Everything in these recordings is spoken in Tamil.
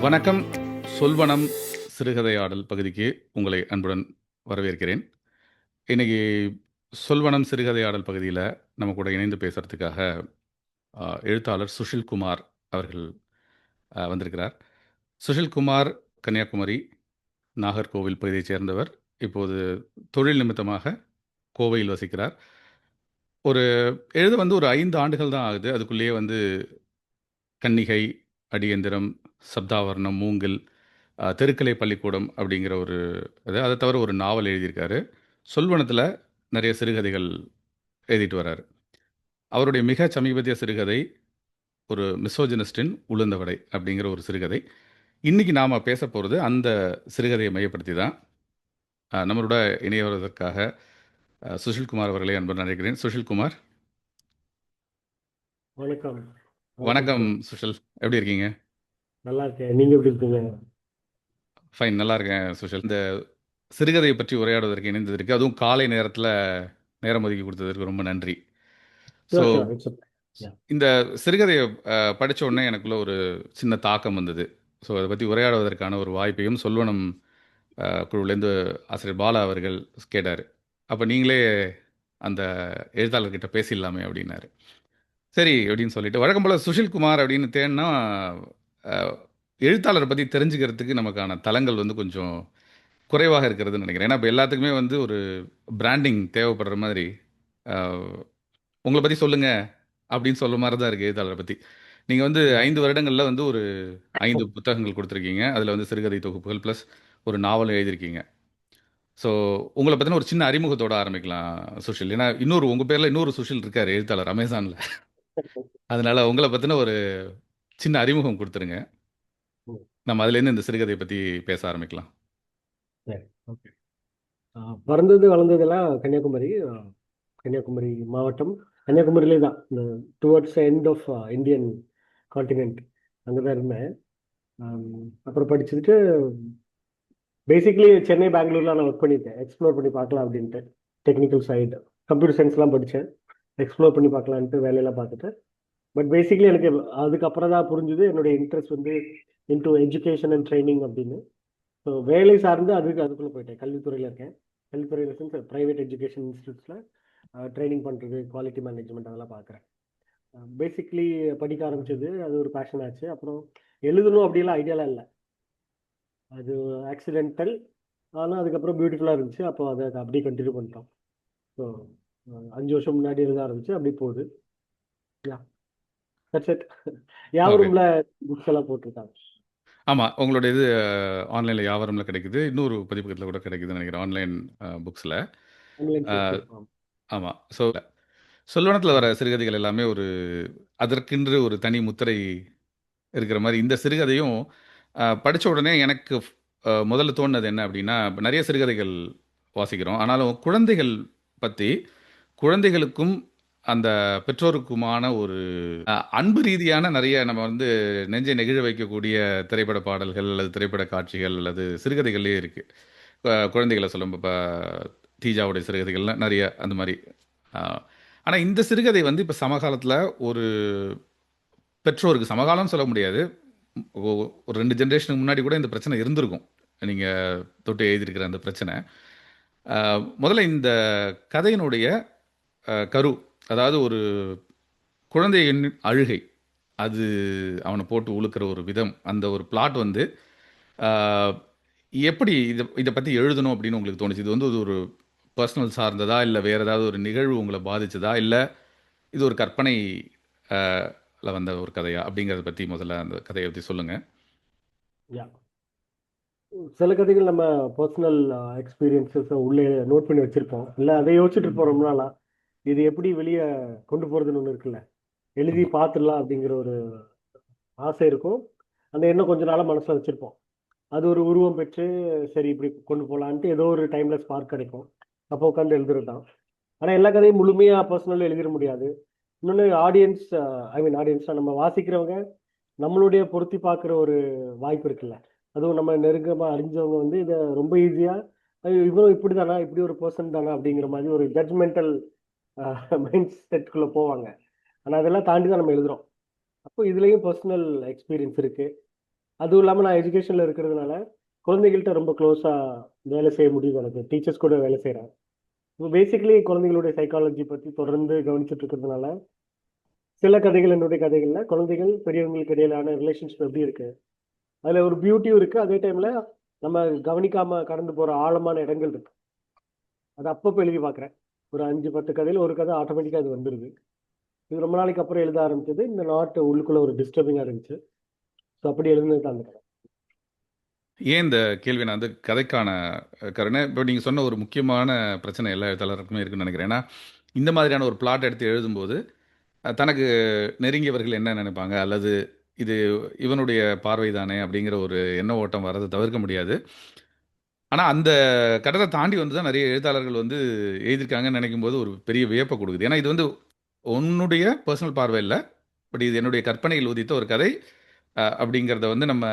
வணக்கம். சொல்வனம் சிறுகதையாடல் பகுதிக்கு உங்களை அன்புடன் வரவேற்கிறேன். இன்னைக்கு சொல்வனம் சிறுகதையாடல் பகுதியில நம்ம கூட இணைந்து பேசுறதுக்காக எழுத்தாளர் சுஷில் குமார் அவர்கள் வந்திருக்கிறார். சுஷில் குமார் கன்னியாகுமரி, நாகர்கோவில் பகுதியைச் சேர்ந்தவர். இப்போது தொழில் நிமித்தமாக கோவையில் வசிக்கிறார். எழுத ஒரு 5 ஆண்டுகள் தான் ஆகுது. அதுக்குள்ளேயே கன்னிகை, அடியந்திரம், சப்தாவர்ணம், மூங்கில், தெருக்கலை பள்ளிக்கூடம் அப்படிங்கிற அதை தவிர ஒரு நாவல் எழுதியிருக்காரு. சொல்வனத்தில் நிறைய சிறுகதைகள் எழுதிட்டு வர்றாரு. அவருடைய மிக சமீபத்திய சிறுகதை ஒரு மிசோஜினிஸ்டின் உளுந்தவடை அப்படிங்கிற ஒரு சிறுகதை. இன்னைக்கு நாம் பேச போகிறது அந்த சிறுகதையை மையப்படுத்தி தான். நம்மளோட இணையவதற்காக சுஷில்குமார் அவர்களை அன்புடன் அழைக்கிறேன். சுஷில்குமார், வணக்கம். வணக்கம். சுஷில், எப்படி இருக்கீங்க? நல்லா இருக்கேன். நீங்க எப்படி இருக்கீங்க? ஃபைன், நல்லா இருக்கேன் சுஷில். இந்த சிறுகதையை பற்றி உரையாடுவதற்கு இணைந்ததற்கு, அதுவும் காலை நேரத்தில் நேரம் ஒதுக்கி கொடுத்ததற்கு ரொம்ப நன்றி. ஸோ இந்த சிறுகதையை படித்த உடனே எனக்குள்ள ஒரு சின்ன தாக்கம் வந்தது. ஸோ அதை பற்றி உரையாடுவதற்கான ஒரு வாய்ப்பையும் சொல்வனம் குழுவிலேருந்து ஆசிரியர் பாலா அவர்கள் கேட்டார். அப்போ நீங்களே அந்த எழுத்தாளர்கிட்ட பேசிடலாமே அப்படின்னாரு. சரி அப்படின்னு சொல்லிட்டு, வழக்கம் போல் சுஷில்குமார் அப்படின்னு தேடினா எழுத்தாளரை பற்றி தெரிஞ்சுக்கிறதுக்கு நமக்கான தளங்கள் கொஞ்சம் குறைவாக இருக்கிறதுன்னு நினைக்கிறேன். ஏன்னா இப்போ எல்லாத்துக்குமே ஒரு பிராண்டிங் தேவைப்படுற மாதிரி, உங்களை பற்றி சொல்லுங்க அப்படின்னு சொல்ல மாதிரி தான் இருக்குது எழுத்தாளரை பற்றி. நீங்கள் 5 வருடங்களில் ஒரு 5 புத்தகங்கள் கொடுத்துருக்கீங்க. அதில் சிறுகதை தொகுப்புகள் ப்ளஸ் ஒரு நாவல் எழுதியிருக்கீங்க. ஸோ உங்களை பற்றின ஒரு சின்ன அறிமுகத்தோடு ஆரம்பிக்கலாம் சுஷில். ஏன்னா உங்கள் பேரில் இன்னொரு சுஷில் இருக்கார் எழுத்தாளர் அமேசானில். அதனால் உங்களை பற்றின ஒரு சின்ன அறிமுகம் கொடுத்துருங்க. நம்ம அதுலேருந்து இந்த சிறுகதையை பற்றி பேச ஆரம்பிக்கலாம். ஓகே. பிறந்தது வளர்ந்ததெல்லாம் கன்னியாகுமரி. கன்னியாகுமரி மாவட்டம். கன்னியாகுமரியிலே தான், இந்த towards end of Indian continent அங்கே தான் இருந்தேன். அப்புறம் படிச்சுட்டு பேசிக்லி சென்னை, பெங்களூர்லாம் நான் ஒர்க் பண்ணியிருக்கேன். எக்ஸ்ப்ளோர் பண்ணி பார்க்கலாம் அப்படின்ட்டு, டெக்னிக்கல் சைடு கம்ப்யூட்டர் சயின்ஸ்லாம் படித்தேன். எக்ஸ்ப்ளோர் பண்ணி பார்க்கலான்ட்டு வேலையெல்லாம் பார்த்துட்டு, பட் பேசிக்லி எனக்கு அதுக்கப்புறம் தான் புரிஞ்சுது என்னுடைய interest into education and training அப்படின்னு. ஸோ வேலை சார்ந்து அதுக்குள்ளே போயிட்டேன். கல்வித்துறையில் இருக்கேன். கல்வித்துறையில் சென்ஸ் ப்ரைவேட் எஜுகேஷன் இன்ஸ்டியூட்ஸில் ட்ரைனிங் பண்ணுறது, குவாலிட்டி மேனேஜ்மெண்ட் அதெல்லாம் பார்க்குறேன். பேசிக்லி படிக்க ஆரம்பிச்சது, அது ஒரு பேஷன் ஆச்சு. அப்புறம் எழுதணும் அப்படிலாம் ஐடியாலாம் இல்லை, அது ஆக்சிடென்டல். ஆனால் அதுக்கப்புறம் பியூட்டிஃபுல்லாக இருந்துச்சு. அப்போ அதை அப்படியே கண்டினியூ பண்ணிட்டோம். ஸோ 5 வருஷம் முன்னாடி எழுத ஆரம்பிச்சு அப்படியே போகுது. யாவரும்ல புக்ஸ் எல்லாம் போட்டிருக்காங்க. ஆமாம், உங்களோட இது ஆன்லைனில் யாவரம்ல கிடைக்குது. இன்னொரு பதிப்பகத்தில் கூட கிடைக்குதுன்னு நினைக்கிறேன், ஆன்லைன் புக்ஸில். ஆமாம். ஸோ சொல்வனத்தில் வர சிறுகதைகள் எல்லாமே அதற்கென்று ஒரு தனி முத்திரை இருக்கிற மாதிரி. இந்த சிறுகதையும் படித்த உடனே எனக்கு முதல்ல தோணுனது என்ன அப்படின்னா, நிறைய சிறுகதைகள் வாசிக்கிறோம். ஆனாலும் குழந்தைகள் பற்றி, குழந்தைகளுக்கும் அந்த பெற்றோருக்குமான ஒரு அன்பு ரீதியான நிறைய நம்ம நெஞ்சை நெகிழ வைக்கக்கூடிய திரைப்பட பாடல்கள் அல்லது திரைப்பட காட்சிகள் அல்லது சிறுகதைகள்லேயே இருக்குது. குழந்தைகளை சொல்லும் இப்போ தீஜாவுடைய சிறுகதைகள்லாம் நிறைய அந்த மாதிரி. ஆனால் இந்த சிறுகதை இப்போ சமகாலத்தில் ஒரு பெற்றோருக்கு, சமகாலம் சொல்ல முடியாது, ஒரு 2 ஜென்ரேஷனுக்கு முன்னாடி கூட இந்த பிரச்சனை இருந்திருக்கும். நீங்கள் தொட்டு எழுதியிருக்கிற அந்த பிரச்சனை. முதல்ல இந்த கதையினுடைய கரு, அதாவது ஒரு குழந்தையின் அழுகை, அது அவனை போட்டு உழுக்கிற ஒரு விதம், அந்த ஒரு பிளாட் எப்படி இதை பற்றி எழுதணும் அப்படின்னு உங்களுக்கு தோணுச்சு? இது ஒரு பர்சனல் சார்ந்ததா, இல்லை வேறு ஏதாவது ஒரு நிகழ்வு உங்களை பாதிச்சதா, இல்லை இது ஒரு கற்பனை வந்த ஒரு கதையா அப்படிங்கிறத பற்றி முதல்ல அந்த கதையை பற்றி சொல்லுங்கள். சில கதைகள் நம்ம பர்சனல் எக்ஸ்பீரியன்ஸஸ் உள்ளே நோட் பண்ணி வச்சுருப்போம், இல்லை அதை யோசிச்சுட்டு இருப்போம் ரொம்ப நாளாக. இது எப்படி வெளியே கொண்டு போகிறதுன்னு ஒன்று இருக்குல்ல, எழுதி பார்த்துடலாம் அப்படிங்கிற ஒரு ஆசை இருக்கும். அந்த எண்ணம் கொஞ்ச நாளாக மனசில் வச்சுருப்போம். அது ஒரு உருவம் பெற்று சரி இப்படி கொண்டு போகலான்ட்டு ஏதோ ஒரு டைமில் ஸ்பார்க் கிடைக்கும். அப்போ உட்காந்து எழுதுறது தான். ஆனால் எல்லா கதையும் முழுமையாக பர்சனல் எழுதிட முடியாது. இன்னொன்று ஆடியன்ஸ், ஆடியன்ஸாக நம்ம வாசிக்கிறவங்க நம்மளுடைய பொருத்தி பார்க்குற ஒரு வாய்ப்பு இருக்குல்ல. அதுவும் நம்ம நெருக்கமாக அறிஞ்சவங்க இதை ரொம்ப ஈஸியாக இவரும் இப்படி தானா, இப்படி ஒரு பர்சன் தானா அப்படிங்கிற மாதிரி ஒரு ஜட்ஜ்மெண்டல் மைண்ட் செட்டுக்குள்ளே போவாங்க. ஆனால் அதெல்லாம் தாண்டி தான் நம்ம எழுதுகிறோம். அப்போ இதுலேயும் பர்சனல் எக்ஸ்பீரியன்ஸ் இருக்குது. அதுவும் இல்லாமல் நான் எஜுகேஷனில் இருக்கிறதுனால குழந்தைகள்கிட்ட ரொம்ப க்ளோஸாக வேலை செய்ய முடியுது. எனக்கு டீச்சர்ஸ் கூட வேலை செய்கிறேன். இப்போ பேசிக்கலி குழந்தைகளுடைய சைக்காலஜி பற்றி தொடர்ந்து கவனிச்சுட்டு இருக்கிறதுனால சில கதைகள், என்னுடைய கதைகளில் குழந்தைகள் பெரியவங்களுக்கு இடையிலான ரிலேஷன்ஷிப் எப்படி இருக்கு, அதில் ஒரு பியூட்டியும் இருக்கு. அதே டைமில் நம்ம கவனிக்காம கடந்து போகிற ஆழமான இடங்கள் இருக்கு. அது அப்பப்போ எழுதி பார்க்குறேன். ஒரு 5 10 கதையில் ஒரு கதை ஆட்டோமேட்டிக்காக அது வந்துடுது. இது ரொம்ப நாளைக்கு அப்புறம் எழுத ஆரம்பிச்சது. இந்த நாட்டு உள்ளுக்குள்ள ஒரு டிஸ்டர்பிங்காக இருந்துச்சு. ஸோ அப்படி எழுதுனது தான் அந்த கதை. ஏன் இந்த கேள்வி நான் வந்து கதைக்கான காரணம் இப்போ நீங்கள் சொன்ன ஒரு முக்கியமான பிரச்சனை எல்லா எழுத்தாளருக்குமே இருக்குன்னு நினைக்கிறேன். ஏன்னா இந்த மாதிரியான ஒரு பிளாட் எடுத்து எழுதும்போது தனக்கு நெருங்கியவர்கள் என்ன நினைப்பாங்க, அல்லது இது இவனுடைய பார்வை தானே அப்படிங்கிற ஒரு எண்ண ஓட்டம் வரதை தவிர்க்க முடியாது. ஆனால் அந்த கட்டத்தை தாண்டி வந்து தான் நிறைய எழுத்தாளர்கள் வந்து எழுதியிருக்காங்கன்னு நினைக்கும் போது ஒரு பெரிய வியப்பை கொடுக்குது. ஏன்னா இது வந்து உன்னுடைய பர்சனல் பார்வை இல்லை, பட் இது என்னுடைய கற்பனையில் உதித்த ஒரு கதை அப்படிங்கிறத வந்து நம்ம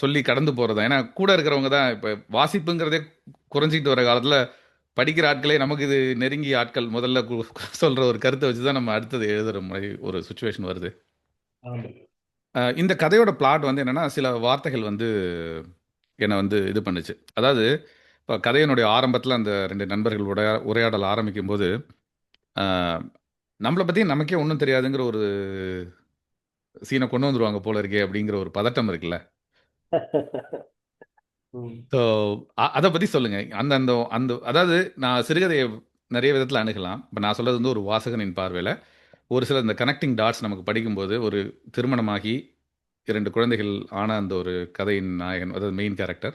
சொல்லி கடந்து போகிறது தான். ஏன்னா கூட இருக்கிறவங்க தான் இப்போ வாசிப்புங்கிறதே குறைஞ்சிக்கிட்டு வர காலத்தில் படிக்கிற ஆட்களே நமக்கு இது நெருங்கிய ஆட்கள் முதல்ல சொல்கிற ஒரு கருத்தை வச்சு தான் நம்ம அடுத்தது எழுதுகிற மாதிரி ஒரு சுச்சுவேஷன் வருது. ஆமாம். இந்த கதையோட பிளாட் வந்து என்னன்னா சில வார்த்தைகள் வந்து என்னை வந்து இது பண்ணுச்சு. அதாவது இப்போ கதையினுடைய ஆரம்பத்தில் அந்த ரெண்டு நண்பர்கள் உரையாடல் ஆரம்பிக்கும் போது நம்மளை பற்றி நமக்கே ஒன்றும் தெரியாதுங்கிற ஒரு சீனை கொண்டு வந்துருவாங்க போல இருக்கே அப்படிங்கிற ஒரு பதட்டம் இருக்குல்ல. ம். ஸோ அதை பற்றி சொல்லுங்க. அந்த அந்த அந்த அதாவது நான் சிறுகதையை நிறைய விதத்தில் அணுகலாம். இப்போ நான் சொல்றது வந்து ஒரு வாசகனின் பார்வையில் ஒரு சில இந்த கனெக்டிங் டாட்ஸ் நமக்கு படிக்கும்போது ஒரு திருமணமாகி 2 குழந்தைகள் ஆன அந்த ஒரு கதையின் நாயகன், அதாவது மெயின் கேரக்டர்.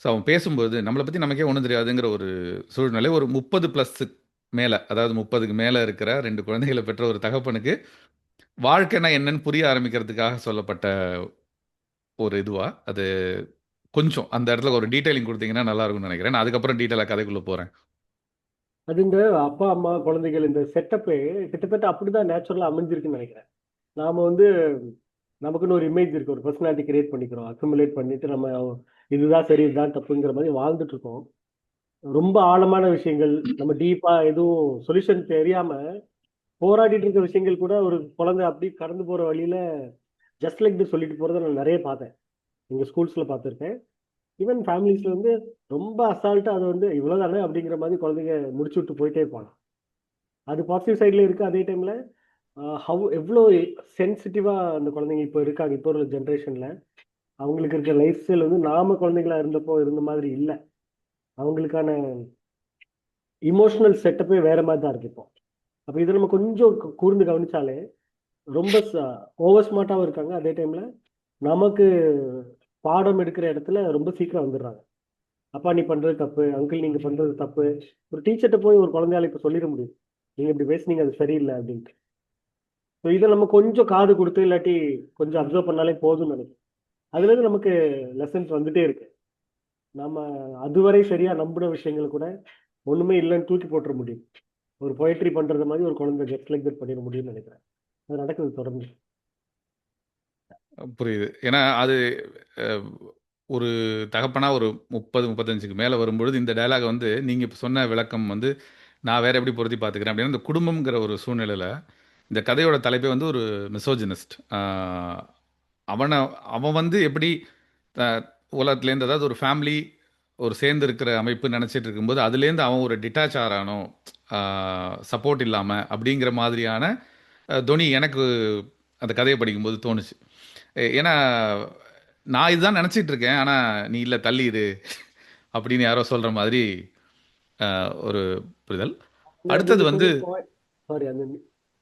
ஸோ அவன் பேசும்போது நம்மளை பற்றி நமக்கே ஒன்றும் தெரியாதுங்கிற ஒரு சூழ்நிலை ஒரு 30+ மேலே, அதாவது 30க்கு மேலே இருக்கிற 2 குழந்தைகளை பெற்ற ஒரு தகப்பனுக்கு வாழ்க்கைனா என்னன்னு புரிய ஆரம்பிக்கிறதுக்காக சொல்லப்பட்ட ஒரு இதுவா அது. கொஞ்சம் அந்த இடத்துல ஒரு டீட்டெயிலிங் கொடுத்தீங்கன்னா நல்லா இருக்கும்னு நினைக்கிறேன். நான் அதுக்கப்புறம் டீட்டெயிலாக கதைக்குள்ளே போகிறேன். அது இந்த அப்பா அம்மா குழந்தைகள் இந்த செட்டப்பே கிட்டத்தட்ட அப்படிதான் நேச்சுரலா அமைஞ்சிருக்குன்னு நினைக்கிறேன். நாம வந்து நமக்குன்னு ஒரு இமேஜ் இருக்கு, ஒரு பர்சனாலிட்டி கிரியேட் பண்ணிக்கிறோம், அக்குமுலேட் பண்ணிட்டு நம்ம இதுதான் சரி இதுதான் தப்புங்கிற மாதிரி வாழ்ந்துட்டு இருக்கோம். ரொம்ப ஆழமான விஷயங்கள் நம்ம டீப்பா எதுவும் சொல்யூஷன் தெரியாம போராடிட்டு இருக்க விஷயங்கள் கூட ஒரு குழந்தை அப்படி கடந்து போற வழியில ஜஸ்ட் லைக் this சொல்லிட்டு போறதை நான் நிறைய பார்த்தேன். எங்க ஸ்கூல்ஸ்ல பார்த்துருக்கேன். ஈவன் ஃபேமிலிஸ்ல வந்து ரொம்ப அசால்ட்டா அதை வந்து இவ்வளவுதானே அப்படிங்கிற மாதிரி குழந்தைங்க முடிச்சு விட்டு போயிட்டே இருப்பாங்க. அது பாசிட்டிவ் சைட்ல இருக்கு. அதே டைம்ல ஹவ் எவ்வளோ சென்சிட்டிவா அந்த குழந்தைங்க இப்போ இருக்காங்க. இப்போ உள்ள ஜென்ரேஷன்ல அவங்களுக்கு இருக்க லைஃப் ஸ்டைல் வந்து நாம குழந்தைங்களா இருந்தப்போ இருந்த மாதிரி இல்லை. அவங்களுக்கான இமோஷனல் செட்டப்பே வேற மாதிரி தான் இருக்கு இப்போ. அப்ப இதை நம்ம கொஞ்சம் கூர்ந்து கவனிச்சாலே ரொம்ப ஓவர் ஸ்மார்ட்டாவும் இருக்காங்க. அதே டைம்ல நமக்கு பாடம் எடுக்கிற இடத்துல ரொம்ப சீக்கிரம் வந்துடுறாங்க. அப்பா நீ பண்றது தப்பு, அங்கிள் நீங்க பண்றது தப்பு. ஒரு டீச்சர்கிட்ட போய் ஒரு குழந்தையால இப்ப சொல்லிட முடியும், நீங்க இப்படி பேசுனீங்க அது சரியில்லை அப்படின்ட்டு. ஸோ இதை நம்ம கொஞ்சம் காது கொடுத்து இல்லாட்டி கொஞ்சம் அப்சர்வ் பண்ணாலே போதும்னு நினைக்கிறேன். அதுல இருந்து நமக்கு லெசன்ஸ் வந்துட்டே இருக்கு. நம்ம அதுவரை சரியா நம்பின விஷயங்கள் கூட ஒண்ணுமே இல்லைன்னு தூக்கி போட்டுற முடியும். ஒரு பொயட்ரி பண்றது மாதிரி ஒரு குழந்தை ஜஸ்ட் லைக் தட் பண்ணிட முடியும்னு நினைக்கிறேன். அது நடக்குது தொடர்ந்து. புரியுது. ஏன்னா அது அஹ், ஒரு தகப்பனா ஒரு 30 35க்கு மேலே வரும்பொழுது இந்த டயலாக் வந்து நீங்கள் இப்போ சொன்ன விளக்கம் வந்து நான் வேற எப்படி பொருத்தி பார்த்துக்கிறேன் அப்படின்னா இந்த குடும்பம்ங்கிற ஒரு சூழ்நிலையில் இந்த கதையோட தலைப்பே வந்து ஒரு மிசோஜினிஸ்ட். அவனை அவன் வந்து எப்படி த- உலகத்துலேருந்து, அதாவது ஒரு ஃபேமிலி ஒரு சேர்ந்து இருக்கிற அமைப்பு நினச்சிட்டு இருக்கும்போது அதுலேருந்து அவன் ஒரு டிட்டாச் ஆகிறானோ சப்போர்ட் இல்லாமல் அப்படிங்கிற மாதிரியான தொனி எனக்கு அந்த கதையை படிக்கும்போது தோணுச்சு. ஏன்னா நான் இதுதான் நினச்சிட்டு இருக்கேன், ஆனால் நீ இல்லை தள்ளிடு அப்படின்னு யாரோ சொல்கிற மாதிரி ஒரு புரிதல். அடுத்தது நீங்க வந்து சொன்ன சாரி, அந்த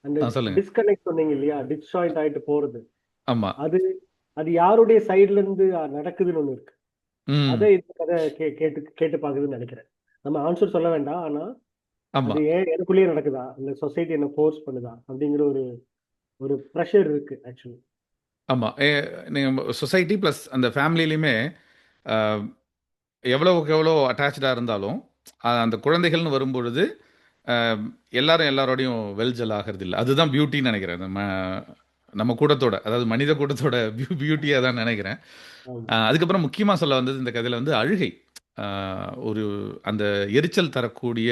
அந்த சொல்லுங்க. டிஸ்கனெக்ட் சொன்னீங்க இல்லையா, டிஸ்ஜாயிண்ட் ஆயிட்டு போறது. ஆமாம். அது அது யாருடைய சைடுல இருந்து நடக்குதுன்னு ஒண்ணு இருக்கு. அதை ம். இந்த கதை கேட்டு கேட்டு பாக்குதுன்னு நினைக்கிறேன். நம்ம ஆன்சர் சொல்ல வேண்டாம். ஆனா அது ஆமாம். ஏன் எனக்குள்ளேயே நடக்குதா, இந்த சொசைட்டி என்ன ஃபோர்ஸ் பண்ணுதா அப்படிங்கிற ஒரு ஒரு ப்ரெஷர் இருக்கு ஆக்சுவலி. ஆமாம். நீங்கள் சொசைட்டி ப்ளஸ் அந்த ஃபேமிலிலையுமே எவ்வளவுக்கு எவ்வளோ அட்டாச்சாக இருந்தாலும் அந்த குழந்தைகள்னு வரும்பொழுது அஹ், எல்லாரும் எல்லாரோடையும் வெல்ஜல் ஆகிறது இல்லை. அதுதான் பியூட்டின்னு நினைக்கிறேன். நம்ம நம்ம கூட்டத்தோட, அதாவது மனித கூட்டத்தோட பியூட்டியாக தான் நினைக்கிறேன். ஆமா. அதுக்கப்புறம் முக்கியமாக சொல்ல வந்தது இந்த கதையில் வந்து அழுகை. ஒரு அந்த எரிச்சல் தரக்கூடிய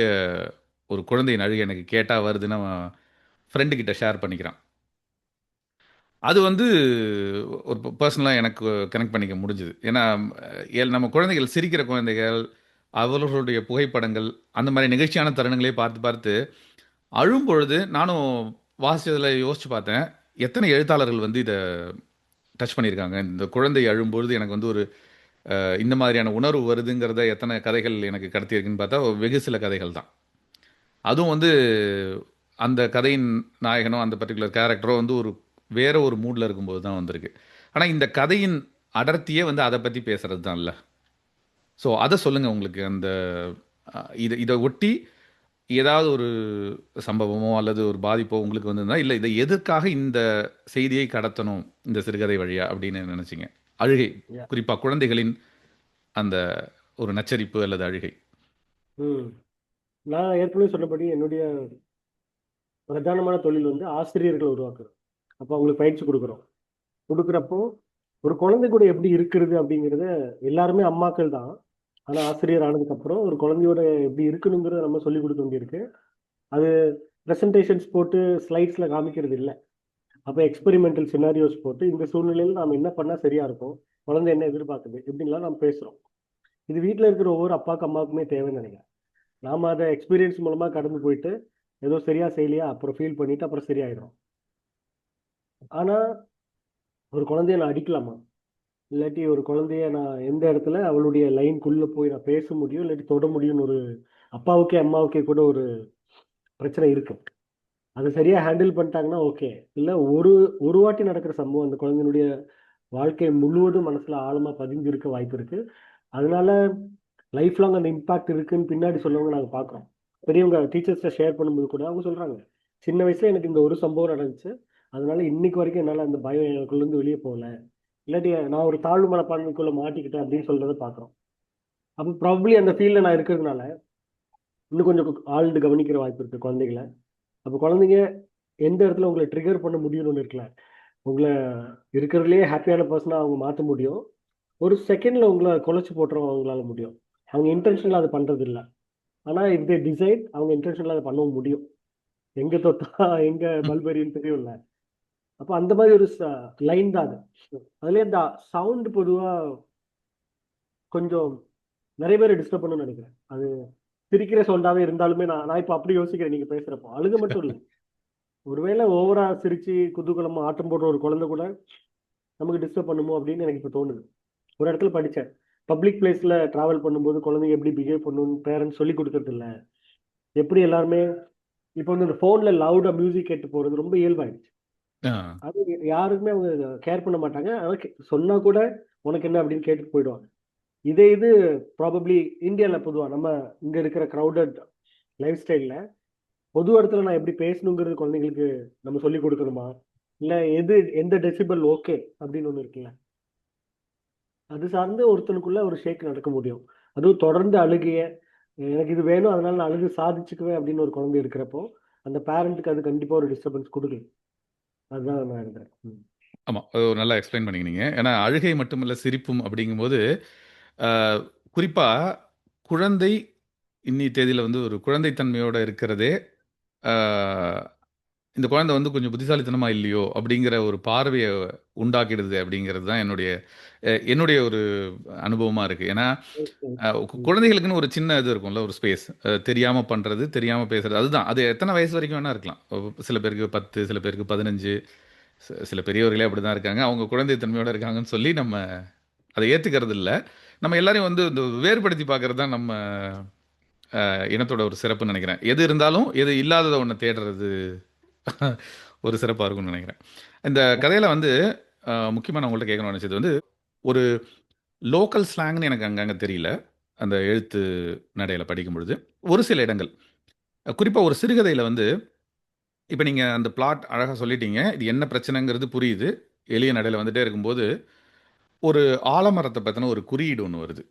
ஒரு குழந்தையின் அழுகை எனக்கு கேட்டால் வருதுன்னு அவன் ஃப்ரெண்டு கிட்ட ஷேர் பண்ணிக்கிறான். அது வந்து ஒரு பர்சனலாக எனக்கு கனெக்ட் பண்ணிக்க முடிஞ்சுது. ஏன்னா நம்ம குழந்தைகள், சிரிக்கிற குழந்தைகள், அவர்களுடைய புகைப்படங்கள், அந்த மாதிரி நிகழ்ச்சியான தருணங்களே பார்த்து பார்த்து அழும்பொழுது நானும் வாசிச்சதில் யோசிச்சு பார்த்தேன். எத்தனை எழுத்தாளர்கள் வந்து இதை டச் பண்ணியிருக்காங்க. இந்த குழந்தை அழும்பொழுது எனக்கு வந்து ஒரு இந்த மாதிரியான உணர்வு வருதுங்கிறத எத்தனை கதைகள் எனக்கு கடத்தியிருக்குன்னு பார்த்தா வெகு சில கதைகள் தான். அதுவும் வந்து அந்த கதையின் நாயகனோ அந்த பர்டிகுலர் கேரக்டரோ வந்து ஒரு வேற ஒரு மூடில் இருக்கும்போது தான் வந்திருக்கு. ஆனால் இந்த கதையின் அடர்த்தியே வந்து அதை பற்றி பேசுறது தான் இல்லை. ஸோ அதை சொல்லுங்கள் உங்களுக்கு அந்த இதை ஒட்டி ஏதாவது ஒரு சம்பவமோ அல்லது ஒரு பாதிப்போ உங்களுக்கு வந்திருந்தா, இல்லை இதை எதற்காக இந்த செய்தியை கடத்தணும் இந்த சிறுகதை வழியா அப்படின்னு நினைச்சீங்க? அழுகை, Yeah. குறிப்பாக குழந்தைகளின் அந்த ஒரு நச்சரிப்பு அல்லது அழுகை. ம். நான் ஏற்கனவே சொன்னபடி என்னுடைய பிரதானமான தொழில் வந்து ஆசிரியர்களை உருவாக்குறது. அப்போ அவங்களுக்கு பயிற்சி கொடுக்குறோம். கொடுக்குறப்போ ஒரு குழந்தை கூட எப்படி இருக்கிறது அப்படிங்கிறத எல்லாருமே அம்மாக்கள் தான். ஆனால் ஆசிரியர் ஆனதுக்கப்புறம் ஒரு குழந்தையோட எப்படி இருக்கணுங்கிறத நம்ம சொல்லிக் கொடுக்க வேண்டியிருக்கு. அது ப்ரெசன்டேஷன்ஸ் போட்டு ஸ்லைட்ஸில் காமிக்கிறது இல்லை. அப்போ எக்ஸ்பெரிமெண்டல் சினாரியோஸ் போட்டு இந்த சூழ்நிலையில் நாம் என்ன பண்ணால் சரியாக இருக்கும், குழந்தை என்ன எதிர்பார்க்குது இப்படின்லாம் நம்ம பேசுகிறோம். இது வீட்டில் இருக்கிற ஒவ்வொரு அப்பாவுக்கு அம்மாவுக்குமே தேவைன்னு நினைக்கிறேன். நாம் அதை எக்ஸ்பீரியன்ஸ் மூலமாக கடந்து போயிட்டு ஏதோ சரியா செய்யலையா அப்புறம் ஃபீல் பண்ணிட்டு அப்புறம் சரியாயிடும். ஆனால் ஒரு குழந்தைய நான் அடிக்கலாமா, இல்லாட்டி ஒரு குழந்தைய நான் எந்த இடத்துல அவளுடைய லைனுக்குள்ளே போய் நான் பேச முடியும் இல்லாட்டி தொட முடியும்னு ஒரு அப்பாவுக்கே அம்மாவுக்கே கூட ஒரு பிரச்சனை இருக்கு. அதை சரியா ஹேண்டில் பண்ணிட்டாங்கன்னா ஓகே. இல்லை ஒரு ஒரு வாட்டி நடக்கிற சம்பவம் அந்த குழந்தையினுடைய வாழ்க்கை முழுவதும் மனசுல ஆழமா பதிஞ்சு இருக்க வாய்ப்பு இருக்கு. அதனால லைஃப் லாங் அந்த இம்பாக்ட் இருக்குன்னு பின்னாடி சொல்லவங்க நாங்கள் பார்க்குறோம். பெரியவங்க டீச்சர்ஸ்ட ஷேர் பண்ணும்போது கூட அவங்க சொல்றாங்க, சின்ன வயசுல எனக்கு இந்த ஒரு சம்பவம் நடந்துச்சு, அதனால இன்னைக்கு வரைக்கும் என்னால் அந்த பயம் எனக்குள்ள இருந்து வெளியே போகல, இல்லாட்டி நான் ஒரு தாழ்வு மனப்பான்மைக்குள்ள மாட்டிக்கிட்டேன் அப்படின்னு சொல்றதை பார்க்குறோம். அப்போ ப்ராபப்ளி அந்த ஃபீல்டில் நான் இருக்கிறதுனால இன்னும் கொஞ்சம் ஆழ்ந்து கவனிக்கிற வாய்ப்பு இருக்கு குழந்தைகளை. அப்போ குழந்தைங்க எந்த இடத்துல உங்களை ட்ரிகர் பண்ண முடியும்னு ஒன்று இருக்குல்ல, உங்களை இருக்கிறதுலேயே ஹாப்பியான பர்சனாக அவங்க மாற்ற முடியும். ஒரு செகண்ட்ல உங்களை குலைச்சு போட்டுறோம் அவங்களால முடியும். அவங்க இன்டென்ஷனில் அதை பண்றது இல்லை. ஆனால் இஃப் தே டிசைட் அவங்க இன்டென்ஷனில் அதை பண்ணவும் முடியும். எங்க தொட்டா எங்க பல்பெரின்னு தெரியும்ல. அப்போ அந்த மாதிரி ஒரு லைன் தான் அது. அதுலேயே இந்த சவுண்ட் பொதுவாக கொஞ்சம் நிறைய பேர் டிஸ்டர்ப் பண்ணணும்னு நினைக்கிறேன். அது சிரிக்கிற சவுண்டாவே இருந்தாலுமே நான் நான் இப்போ அப்படி யோசிக்கிறேன். நீங்க பேசுறப்போ அழுக மட்டும் இல்லை, ஒருவேளை ஓவரா சிரிச்சு குதூகலமா ஆட்டம் போடுற ஒரு குழந்தை கூட நமக்கு டிஸ்டர்ப் பண்ணுமோ அப்படின்னு எனக்கு இப்போ தோணுது. ஒரு இடத்துல படித்தேன், பப்ளிக் பிளேஸ்ல டிராவல் பண்ணும்போது குழந்தைங்க எப்படி பிஹேவ் பண்ணணும்னு பேரண்ட்ஸ் சொல்லி கொடுக்கறது இல்லை. எப்படி எல்லாருமே இப்போ வந்து இந்த ஃபோன்ல லவுடா மியூசிக் கேட்டு போறது ரொம்ப இயல்பாயிடுச்சு. ஆ. அது யாருக்குமே அவங்க கேர் பண்ண மாட்டாங்க. ஆனால் சொன்னா கூட உனக்கு என்ன அப்படின்னு கேட்டுட்டு போயிடுவாங்க. இதே இது ப்ராபப்ளி இந்தியாவில் பொதுவாக நம்ம இங்க இருக்கிற க்ரௌடட் லைஃப் ஸ்டைலில் பொது இடத்துல நான் எப்படி பேசணுங்கிறது குழந்தைங்களுக்கு நம்ம சொல்லி கொடுக்கணுமா, இல்லை எது எந்த டெசிபல் ஓகே அப்படின்னு ஒன்று இருக்குல்ல, அது சார்ந்து ஒருத்தனுக்குள்ள ஒரு ஷேக் நடக்க முடியும். அதுவும் தொடர்ந்து அழுகைய எனக்கு இது வேணும் அதனால நான் அழுது சாதிச்சுக்குவேன் அப்படின்னு ஒரு குழந்தை இருக்கிறப்போ அந்த பேரண்ட்டுக்கு அது கண்டிப்பாக ஒரு டிஸ்டர்பன்ஸ் கொடுக்குது. அதுதான் நான் எழுதுறேன். ஆமாம், அது ஒரு நல்லா எக்ஸ்பிளைன் பண்ணிக்கினீங்க. ஏன்னா அழுகை மட்டுமல்ல, சிரிப்பும் அப்படிங்கும்போது குறிப்பாக குழந்தை இன்னி தேதியில் வந்து ஒரு குழந்தைத்தன்மையோடு இருக்கிறதே இந்த குழந்தை வந்து கொஞ்சம் புத்திசாலித்தனமா இல்லையோ அப்படிங்கிற ஒரு பார்வையை உண்டாக்கிடுது அப்படிங்கிறது தான் என்னுடைய ஒரு அனுபவமா இருக்கு. ஏன்னா குழந்தைகளுக்குன்னு ஒரு சின்ன இது இருக்கும்ல, ஒரு ஸ்பேஸ், தெரியாம பண்றது, தெரியாம பேசுறது, அதுதான். அது எத்தனை வயசு வரைக்கும் வேணா இருக்கலாம். சில பேருக்கு 10, சில பேருக்கு 15, சில பெரியவர்களே அப்படிதான் இருக்காங்க. அவங்க குழந்தைத்தன்மையோட இருக்காங்கன்னு சொல்லி நம்ம அதை ஏத்துக்கிறது இல்ல. நம்ம எல்லாரையும் வந்து இந்த வேறுபடுத்தி பார்க்கறது தான் நம்ம இனத்தோட ஒரு சிறப்புன்னு நினைக்கிறேன். எது இருந்தாலும் எது இல்லாததை ஒன்று தேடுறது ஒரு சிறப்பாக இருக்கும்னு நினைக்கிறேன். இந்த கதையில வந்து முக்கியமா நான் உங்கள்ட்ட கேட்கணும்னு நினைச்சது வந்து, ஒரு லோக்கல் ஸ்லாங்னு எனக்கு அங்கங்க தெரியல. அந்த எழுத்து நடையில படிக்கும் பொழுது. ஒரு சில இடங்கள். குறிப்பா ஒரு சிறுகதையில வந்து, இப்ப நீங்க அந்த பிளாட் அழகா சொல்லிட்டீங்க. இது என்ன பிரச்சனைங்கிறது புரியுது. எளிய நடையில வந்துட்டே இருக்கும்போது, ஒரு ஆலமரத்த பத்தின ஒரு குறியீடு ஒண்ணு வருது.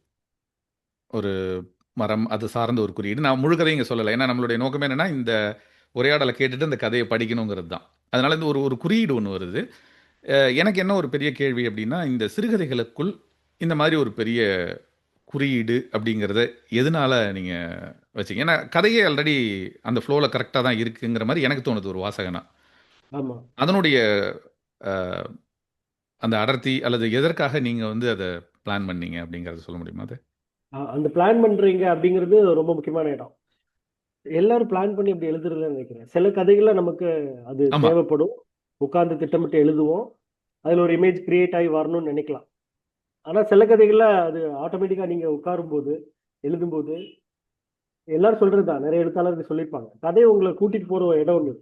ஒரு மரம், அது சார்ந்த ஒரு குறியீடு. நான் முழு கதையும் இங்க சொல்லல. ஏன்னா நம்மளுடைய நோக்கமே என்னன்னா, இந்த உரையாடல கேட்டுட்டு அந்த கதைய படிக்கணுங்கிறது தான். அதனால இந்த ஒரு ஒரு குறியீடு ஒண்ணு வருது. எனக்கு என்ன ஒரு பெரிய கேள்வி அப்டின்னா, இந்த சிறுகதைகளுக்குள் இந்த மாரி ஒரு பெரிய குறியீடு அப்படிங்கிறத எதனால நீங்க வச்சீங்க? ஏன்னா கதையே ஆல்ரெடி அந்த ஃப்ளோல கரெக்ட்டா தான் இருக்குங்கிற மாரி எனக்கு தோணுது ஒரு வாசகனா. ஆமா. அதனுடைய அந்த அடர்த்தி அல்லது எதற்காக நீங்க வந்து அத பிளான் பண்ணீங்க அப்படிங்கிறத சொல்ல முடியுமா அது? அந்த பிளான் பண்றீங்க அப்படிங்கிறது ரொம்ப முக்கியமான இடம். எல்லாரும் பிளான் பண்ணி அப்படி எழுதுறதுன்னு நினைக்கிறேன். சில கதைகள்ல நமக்கு அது ஆமா. தேவைப்படும். உட்கார்ந்து திட்டமிட்டு எழுதுவோம். அதுல ஒரு இமேஜ் கிரியேட் ஆகி வரணும்னு நினைக்கலாம். ஆனா சில கதைகள்ல அது ஆட்டோமேட்டிக்கா நீங்க உட்காரும்போது, எழுதும்போது எல்லாரும் சொல்றதுதான். நிறைய எழுத்தாளர்கள் சொல்லியிருப்பாங்க. கதை உங்களை கூட்டிட்டு போற ஒரு இடம் ஒண்ணு.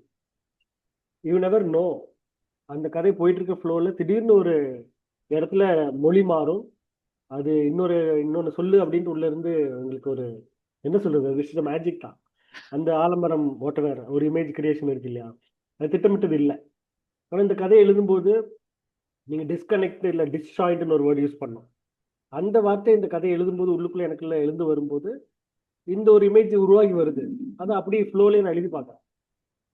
You never know. அந்த கதை போயிட்டு இருக்க ஃப்ளோல திடீர்னு ஒரு இடத்துல மொழி மாறும். அது இன்னொன்னு சொல்லு அப்படின்ட்டு உள்ள இருந்து உங்களுக்கு ஒரு என்ன சொல்றது? திஸ் இஸ் மேஜிக் தான். அந்த ஆலமரம் வாட்டவர் ஒரு இமேஜ் கிரியேஷன் இருக்கு இல்லையா? அது திட்டமிட்டது இல்ல. ஆனா இந்த கதையை எழுதும்போது நீங்க டிஸ்கனெக்ட் இல்ல டிஸ்ஜாயிண்ட்னு ஒரு வேர்ட் யூஸ் பண்ணோம். அந்த வார்த்தை இந்த கதையை எழுதும்போது உள்ளுக்குள்ள எனக்குள்ள எழுந்து வரும்போது இந்த ஒரு இமேஜ் உருவாகி வருது. அதை அப்படியே ஃப்ளோலயே நான் எழுதி பார்த்தேன்.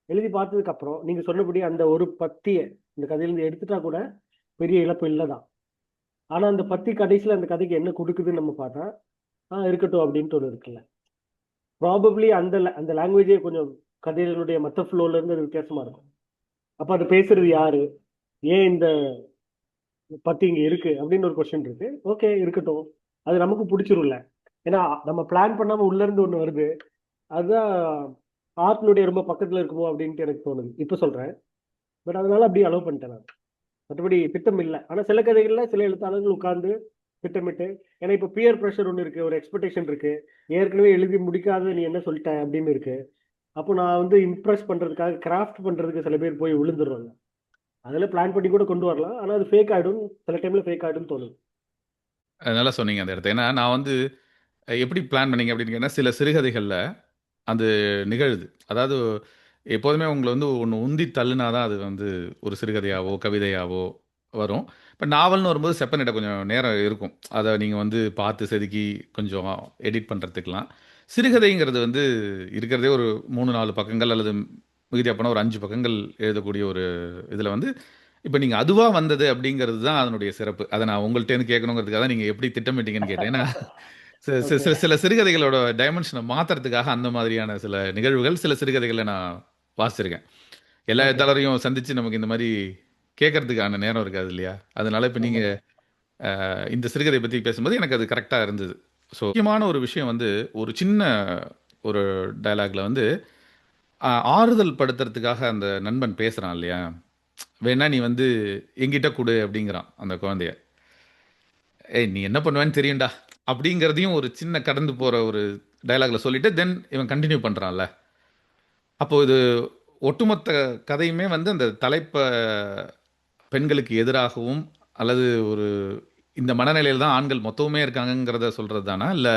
எழுதி பார்த்ததுக்கு அப்புறம் நீங்க சொன்னபடி அந்த ஒரு பத்திய இந்த கதையிலிருந்து எடுத்துட்டா கூட பெரிய இழப்பு இல்லதான். ஆனா அந்த பத்தி கடைசியில அந்த கதைக்கு என்ன கொடுக்குதுன்னு நம்ம பார்த்தா இருக்கட்டும் அப்படின்ட்டு ஒன்று இருக்குல்ல. ப்ராபப்ளி அந்த லாங்குவேஜே கொஞ்சம் கதைகளுடைய மற்ற ஃப்ளோல இருந்து அது வித்தியாசமா இருக்கும். அப்ப அது பேசுறது யாரு? ஏன் இந்த பத்தி இங்க இருக்கு அப்படின்னு ஒரு கொஸ்டின் இருக்கு. ஓகே இருக்கட்டும். அது நமக்கு பிடிச்சிரும்ல. ஏன்னா நம்ம பிளான் பண்ணாம உள்ள இருந்து ஒண்ணு வருது. அதுதான் ஆர்ட்னுடைய ரொம்ப பக்கத்துல இருக்குமோ அப்படின்ட்டு எனக்கு தோணுது. இப்ப சொல்றேன். பட் அதனால அப்படி அலோவ் பண்ணிட்டேன் நான். மற்றபடி திட்டம் இல்லை. ஆனா சில கதைகள்ல சில எழுத்தாளர்கள் உட்கார்ந்து திட்டமிட்டு, ஏன்னா இப்ப பியர் ப்ரெஷர் ஒண்ணு இருக்கு, ஒரு எக்ஸ்பெக்டேஷன் இருக்கு. ஏற்கனவே எழுதி முடிக்காத நீ என்ன சொல்லிட்ட அப்படின்னு இருக்கு. அப்போ நான் வந்து இம்ப்ரெஸ் பண்றதுக்காக கிராஃப்ட் பண்றதுக்கு சில பேர் போய் விழுந்துடுறாங்க. அதெல்லாம் பிளான் பண்ணி கூட கொண்டு வரலாம். ஆனா அது ஃபேக் ஆயிடும். சில டைம்ல ஃபேக் ஆயிடும்னு தோணுது. நல்லா சொன்னீங்க அந்த இடத்த. ஏன்னா நான் வந்து எப்படி பிளான் பண்ணீங்க அப்படின்னு கேட்டா, சில சிறுகதைகள்ல அது நிகழுது. அதாவது எப்போதுமே உங்கள வந்து ஒண்ணு உந்தி தள்ளுனா தான் அது வந்து ஒரு சிறுகதையாவோ, கவிதையாவோ வரும். இப்ப நாவல்னு வரும்போது செப்பனிட கொஞ்சம் நேரம் இருக்கும். அத நீங்க வந்து பார்த்து செதுக்கி கொஞ்சம் எடிட் பண்றதுக்கலாம். சிறுகதைங்கிறது வந்து இருக்கிறதே ஒரு 3, 4 பக்கங்கள் அல்லது மிகுதியா போனா ஒரு 5 பக்கங்கள் எழுதக்கூடிய ஒரு இதுல வந்து, இப்ப நீங்க அதுவா வந்தது அப்படிங்கிறது தான் அதனுடைய சிறப்பு. அத நான் உங்கள்ட்டேருந்து கேட்கணுங்கிறதுக்காக தான் நீங்க எப்படி திட்டமிட்டீங்கன்னு கேட்டேன். ஏன்னா ஓகே. சில சில சிறுகதைகளோட டைமென்ஷன மாத்துறதுக்காக அந்த மாதிரியான சில நிகழ்வுகள் சில சிறுகதைகள நான் வாசிச்சிருக்கேன். எல்லா ஓகே. எழுத்தாளரையும் சந்திச்சு நமக்கு இந்த மாரி கேட்கறதுக்கான நேரம் இருக்காது இல்லையா? அதனால இப்ப நீங்க ஆமா. இந்த சிறுகதை பத்தி பேசும்போது எனக்கு அது கரெக்ட்டா இருந்தது. முக்கியமான ஒரு விஷயம் வந்து ஒரு சின்ன ஒரு டயலாக்ல வந்து ஆறுதல் படுத்துறதுக்காக அந்த நண்பன் பேசுறான் இல்லையா? "வேணா நீ வந்து என்கிட்ட குடு" அப்படிங்கிறான் அந்த குழந்தைய. "ஏய் நீ என்ன பண்ணுவேன்னு தெரியும்டா" அப்படிங்கிறதையும் ஒரு சின்ன கடந்து போற ஒரு டயலாக்ல சொல்லிட்டு, தென் இவன் கன்டின்யூ பண்றான்ல. அப்போ இது ஒட்டுமொத்த கதையுமே வந்து அந்த தலைப்ப பெண்களுக்கு எதிராகவும், அல்லது ஒரு இந்த மனநிலையில தான் ஆண்கள் மொத்தமுமே இருக்காங்கங்கிறத சொல்றது தானா? இல்ல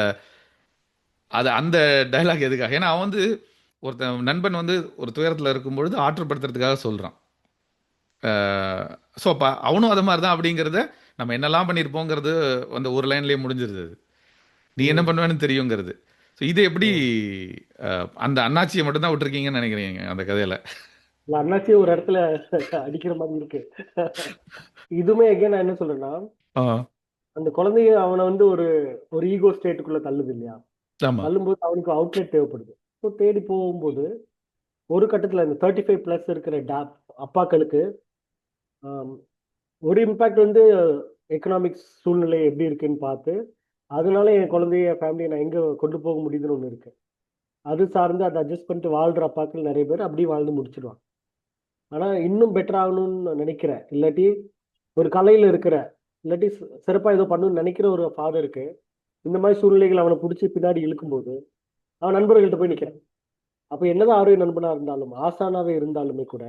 அது அந்த டயலாக் எதுக்காக? ஏன்னா அவன் வந்து ஒருத்தன் நண்பன் வந்து ஒரு துயரத்துல இருக்கும்பொழுது ஆற்றுப்படுத்துறதுக்காக சொல்றான். ஆ ஸோ அப்ப அவனும் அது மாரி தான் அப்படிங்கிறத நம்ம என்னலாம் பண்ணியிருப்போங்கிறது அந்த ஒரு லைன்லயே முடிஞ்சிருது அது. நீ என்ன ம். பண்ணுவேன்னு தெரியுங்கிறது. ஸோ இது எப்படி ம். அந்த அண்ணாச்சிய மட்டும் தான் விட்டுருக்கீங்கன்னு நெனைக்கிறீங்க அந்த கதையில? இல்ல அண்ணாச்சி ஒரு இடத்துல அடிக்கிற மாதிரி இருக்கு. இதுவுமே எகைன் நான் என்ன சொல்றேன்னா, ஆ. அந்த குழந்தைய அவன வந்து ஒரு ஒரு ஈகோ ஸ்டேட்டுக்குள்ள தள்ளுது இல்லையா? ஆமா. தள்ளும்போது அவனுக்கு அவுட்லெட் தேவைப்படுது. ஸோ தேடி போகும்போது, ஒரு கட்டத்துல இந்த 35 பிளஸ் இருக்கிற அப்பாக்களுக்கு ஆம், ஒரு இம்பாக்ட் வந்து எக்கனாமிக்ஸ் சூழ்நிலை எப்படி இருக்குன்னு பார்த்து, அதனால என் குழந்தைய, என் ஃபேமிலிய நான் எங்க கொண்டு போக முடியுதுன்னு ஒண்ணு இருக்கு. அது சார்ந்து அத அட்ஜஸ்ட் பண்ணிட்டு வாழ்ற அப்பாக்கள் நெறைய பேர் அப்படியே வாழ்ந்து முடிச்சுடுவாங்க. ஆனா இன்னும் பெட்டர் ஆகணும்னு நான் நினைக்கிறேன். இல்லாட்டி ஒரு கலையில இருக்கிற, இல்லாட்டி சிறப்பா ஏதோ பண்ணணும்னு நினைக்கிற ஒரு ஃபாதருக்கு, இந்த மாரி சூழ்நிலைகள் அவன புடிச்சு பின்னாடி இழுக்கும்போது, அவன் நண்பர்கள்ட்ட போய் நிக்கிறான். அப்ப என்னதான் ஆரோக்கிய நண்பனா இருந்தாலும், ஆசானாவே இருந்தாலுமே கூட,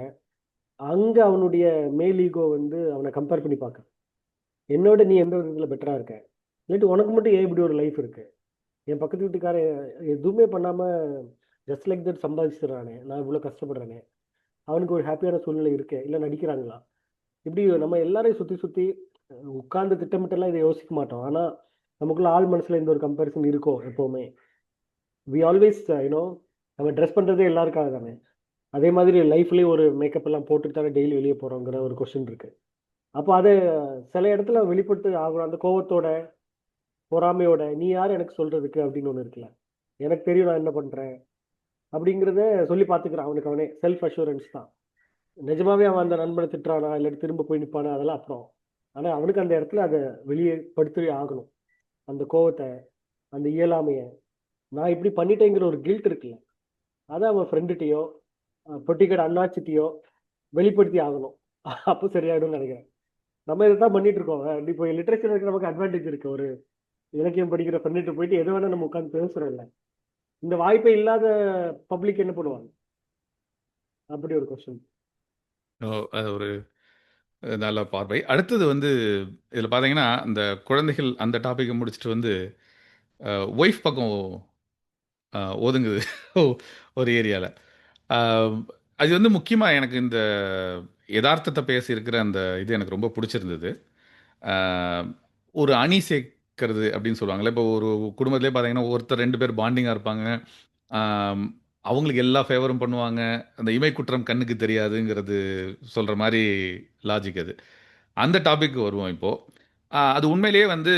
அங்க அவனுடைய மேல் ஈகோ வந்து அவன கம்பேர் பண்ணி பாக்குது. என்னோட நீ எந்த விதத்துல பெட்டரா இருக்க? இல்லாட்டி உனக்கு மட்டும் ஏன் இப்படி ஒரு லைஃப் இருக்கு? என் பக்கத்து வீட்டுக்காரன் எதுவுமே பண்ணாம ஜஸ்ட் லைக் தட் சம்பாதிச்சுடுறானே! நான் இவ்வளவு கஷ்டப்படுறேனே! அவனுக்கு ஒரு ஹேப்பியான சூழ்நிலை இருக்கே! இல்ல நடிக்கிறாங்களா? இப்படி நம்ம எல்லாரையும் சுத்தி சுத்தி உட்கார்ந்து திட்டமிட்டெல்லாம் இதை யோசிக்க மாட்டோம். ஆனா நமக்குள்ள ஆழ் மனசுல இந்த ஒரு கம்பேரிசன் இருக்கும் எப்பவுமே. வி ஆல்வேஸ் நம்ம ட்ரெஸ் பண்றதே எல்லாருக்காக தானே. அதே மாதிரி லைஃப்லயும் ஒரு மேக்கப் எல்லாம் போட்டுட்டு தானே டெய்லி வெளிய போறோங்கிற ஒரு கொஸ்டின் இருக்கு. அப்ப அத சில இடத்துல வெளிப்பட்டு ஆகணும். அந்த கோவத்தோட, பொறாமையோட, "நீ யாரு எனக்கு சொல்றதுக்கு?" அப்படின்னு ஒண்ணு இருக்குல்ல. எனக்கு தெரியும் நான் என்ன பண்றேன். அப்படிங்கிறத சொல்லி பார்த்துக்கிறான் அவனுக்கு அவனே. செல்ஃப் அஷ்யூரன்ஸ் தான். நிஜமாவே அவன் அந்த நண்பனை திட்டுறானா இல்லாட்டி திரும்ப போய் நிப்பானா அதெல்லாம் அப்புறம். ஆனா அவனுக்கு அந்த இடத்துல அதை வெளியே படுத்தவே ஆகணும். அந்த கோவத்தை, அந்த இயலாமைய, நான் இப்படி பண்ணிட்டேங்கிற ஒரு கில்ட் இருக்குல்ல, அதை அவன் ஃப்ரெண்டுகிட்டயோ பொட்டிக்கடை அண்ணாச்சிட்டியோ வெளிப்படுத்தி ஆகணும். அப்போ சரியாயிடும்னு நினைக்கிறேன். நம்ம இதை தான் பண்ணிட்டு இருக்கோம். இப்போ லிட்ரேச்சர் இருக்கிற நமக்கு அட்வான்டேஜ் இருக்கு. ஒரு இலக்கியம் படிக்கிற ஃப்ரெண்டுகிட்ட போயிட்டு எது வேணா நம்ம உட்காந்து பேசுறோம் இல்ல. இந்த வாய்ப்பே இல்லாத பப்ளிக் என்ன பண்ணுவாங்க? அப்படி ஒரு கொஸ்டின். ஓ, அது ஒரு நல்ல பார்வை. அடுத்தது வந்து இதில் பார்த்தீங்கன்னா, அந்த குழந்தைகள் அந்த டாப்பிக்கை முடிச்சுட்டு வந்து ஒய்ஃப் பக்கம் ஒதுங்குது ஒரு ஏரியாவில். அது வந்து முக்கியமாக எனக்கு இந்த யதார்த்தத்தை பேசியிருக்கிற அந்த இது எனக்கு ரொம்ப பிடிச்சிருந்தது. ஆஹ் ஒரு அணி சேர்க்கிறது அப்படின்னு சொல்லுவாங்கல்ல. இப்போ ஒரு குடும்பத்திலே பார்த்தீங்கன்னா ஒருத்தர் ரெண்டு பேர் பாண்டிங்காக இருப்பாங்க. ஆம், அவங்களுக்கு எல்லா ஃபேவரும் பண்ணுவாங்க. அந்த இமை குற்றம் கண்ணுக்கு தெரியாதுங்கிறது சொல்கிற மாதிரி லாஜிக் அது. அந்த டாபிக் வருவோம் இப்போ. அது உண்மையிலேயே வந்து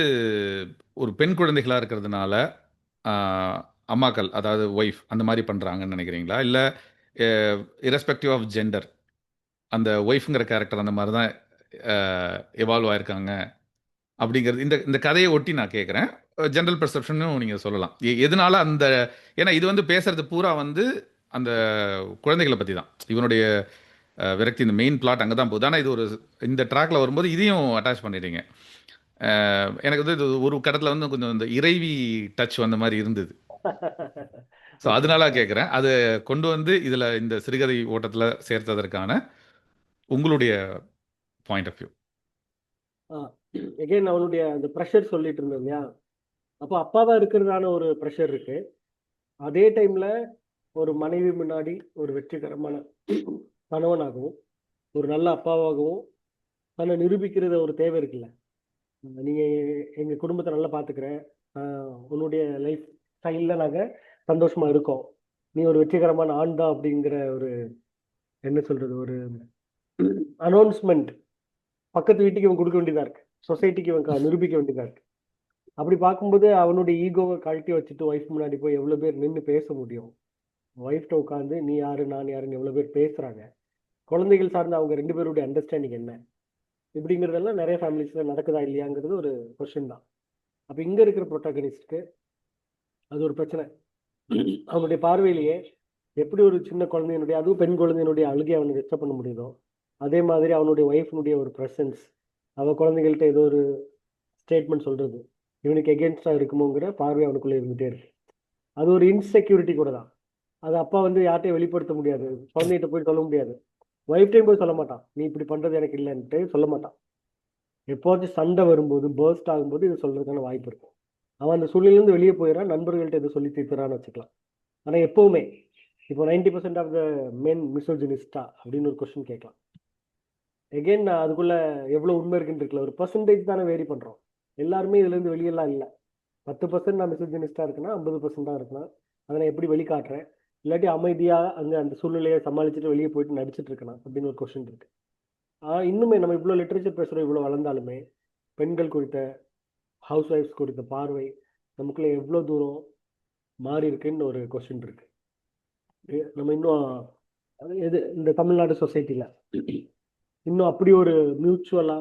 ஒரு பெண் குழந்தைகளாக இருக்கிறதுனால அம்மாக்கள், அதாவது ஒய்ஃப் அந்த மாதிரி பண்ணுறாங்கன்னு நினைக்கிறீங்களா? இல்லை இரஸ்பெக்டிவ் ஆஃப் ஜெண்டர் அந்த ஒய்ஃப்ங்கிற கேரக்டர் அந்த மாதிரி தான் எவால்வ் ஆயிருக்காங்க அப்படிங்கிறது இந்த இந்த கதையை ஒட்டி நான் கேட்குறேன். ஜென்ரல் பெர்செப்ஷனும் நீங்கள் சொல்லலாம். எதனால அந்த, ஏன்னா இது வந்து பேசுறது பூரா வந்து அந்த குழந்தைகளை பற்றி தான். இவனுடைய விரக்தி, இந்த மெயின் பிளாட் அங்கே தான் போகுது. ஆனால் இது ஒரு இந்த ட்ராக்ல வரும்போது இதையும் அட்டாச் பண்ணிட்டீங்க. எனக்கு வந்து இது ஒரு கடத்தில் வந்து கொஞ்சம் இந்த இறைவி டச் வந்த மாதிரி இருந்தது. So okay. அதனால கேட்குறேன். அதை கொண்டு வந்து இதில் இந்த சிறுகதை ஓட்டத்தில் சேர்த்ததற்கான உங்களுடைய பாயிண்ட் ஆஃப் வியூ. எகைன் அவனுடைய அந்த ப்ரெஷர் சொல்லிட்டு இருந்தேன் இல்லையா? அப்போ அப்பாவா இருக்கிறதான ஒரு ப்ரெஷர் இருக்கு. அதே டைம்ல ஒரு மனைவி முன்னாடி ஒரு வெற்றிகரமான கணவனாகவும் ஒரு நல்ல அப்பாவாகவும் தன்னை நிரூபிக்கிறது ஒரு தேவை இருக்குல்ல. நீங்க எங்க குடும்பத்தை நல்லா பாத்துக்கிறேன், உன்னுடைய லைஃப் ஸ்டைல்ல நாங்க சந்தோஷமா இருக்கோம், நீ ஒரு வெற்றிகரமான ஆண் தான் அப்படிங்கிற ஒரு என்ன சொல்றது, ஒரு அனௌன்ஸ்மெண்ட் பக்கத்து வீட்டுக்கு இவன் கொடுக்க வேண்டியதா இருக்கு. சொசைட்டிக்கு இவன் நிரூபிக்க வேண்டியதா இருக்கு. அப்படி பார்க்கும்போது அவனுடைய ஈகோவை கழட்டி வச்சுட்டு ஒய்ஃப் முன்னாடி போய் எவ்வளவு பேர் நின்று பேச முடியும்? ஒய்ஃப்ட்ட உட்காந்து நீ யாரு நான் யாருன்னு எவ்வளவு பேர் பேசுறாங்க? குழந்தைகள் சார்ந்த அவங்க ரெண்டு பேருடைய அண்டர்ஸ்டாண்டிங் என்ன? இப்படிங்கிறதெல்லாம் நிறைய ஃபேமிலிஸ்ல நடக்குதா இல்லையாங்கிறது ஒரு கொஸ்டின் தான். அப்ப இங்க இருக்கிற ப்ரொட்டாகனிஸ்ட்க்கு அது ஒரு பிரச்சனை. அவனுடைய பார்வையிலேயே எப்படி ஒரு சின்ன குழந்தையினுடைய, அதுவும் பெண் குழந்தையினுடைய அழுகை அவனை டிஸ்டர்ப் பண்ண முடியுதோ, அதே மாதிரி அவனுடைய ஒய்ஃபினுடைய ஒரு ப்ரெசன்ஸ், அவ குழந்தைகள்கிட்ட ஏதோ ஒரு ஸ்டேட்மெண்ட் சொல்றது இவனுக்கு எகென்ஸ்டா இருக்குமோங்கிற பார்வை அவனுக்குள்ள இருந்துட்டே இருக்கு. அது ஒரு இன்செக்யூரிட்டி கூட தான். அது அப்பா வந்து யார்ட்டையும் வெளிப்படுத்த முடியாது, குழந்தைகிட்ட போய் சொல்ல முடியாது. ஒய்ஃப்டையும் போய் சொல்ல மாட்டான், நீ இப்படி பண்றது எனக்கு இல்லைன்ட்டு சொல்ல மாட்டான். எப்போச்சும் சண்டை வரும்போது, பர்ஸ்ட் ஆகும்போது இது சொல்றதுக்கான வாய்ப்பு இருக்கும். அவன் அந்த சூழ்நிலையிலிருந்து வெளியே போயிடறான், நண்பர்கள்ட்ட எதுவும் சொல்லி தீர்த்துறான்னு வச்சுக்கலாம். ஆனா எப்பவுமே இப்போ 90% ஆஃப் த மென் மிசோஜினிஸ்டா அப்படின்னு ஒரு கொஸ்டின் கேட்கலாம். எகைன் அதுக்குள்ள எவ்வளவு உண்மை இருக்குன்னு இருக்குல்ல, ஒரு பர்சன்டேஜ் தானே வேரி பண்றோம். எல்லாருமே இதுல இருந்து வெளியெல்லாம் இல்லை. 10% நான் மிசோஜினிஸ்டா இருக்குன்னா 50% தான் இருக்கலாம். அதை நான் எப்படி வெளிக்காட்டுறேன்? இல்லாட்டி அமைதியா அங்க அந்த சூழ்நிலையை சமாளிச்சுட்டு வெளியே போயிட்டு நடிச்சிட்டு இருக்கணும் அப்படின்னு ஒரு கொஸ்டின் இருக்கு. இன்னுமே நம்ம இவ்வளவு லிட்ரேச்சர் பேசுறோம், இவ்வளவு வளர்ந்தாலுமே பெண்கள் குறித்த, ஹவுஸ் ஒய்ஃப்ஸ் குறித்த பார்வை நமக்குள்ள எவ்வளவு தூரம் மாறி இருக்குன்னு ஒரு கொஸ்டின் இருக்கு. நம்ம இன்னும் எது இந்த தமிழ்நாடு சொசைட்டில இன்னும் அப்படி ஒரு மியூச்சுவலா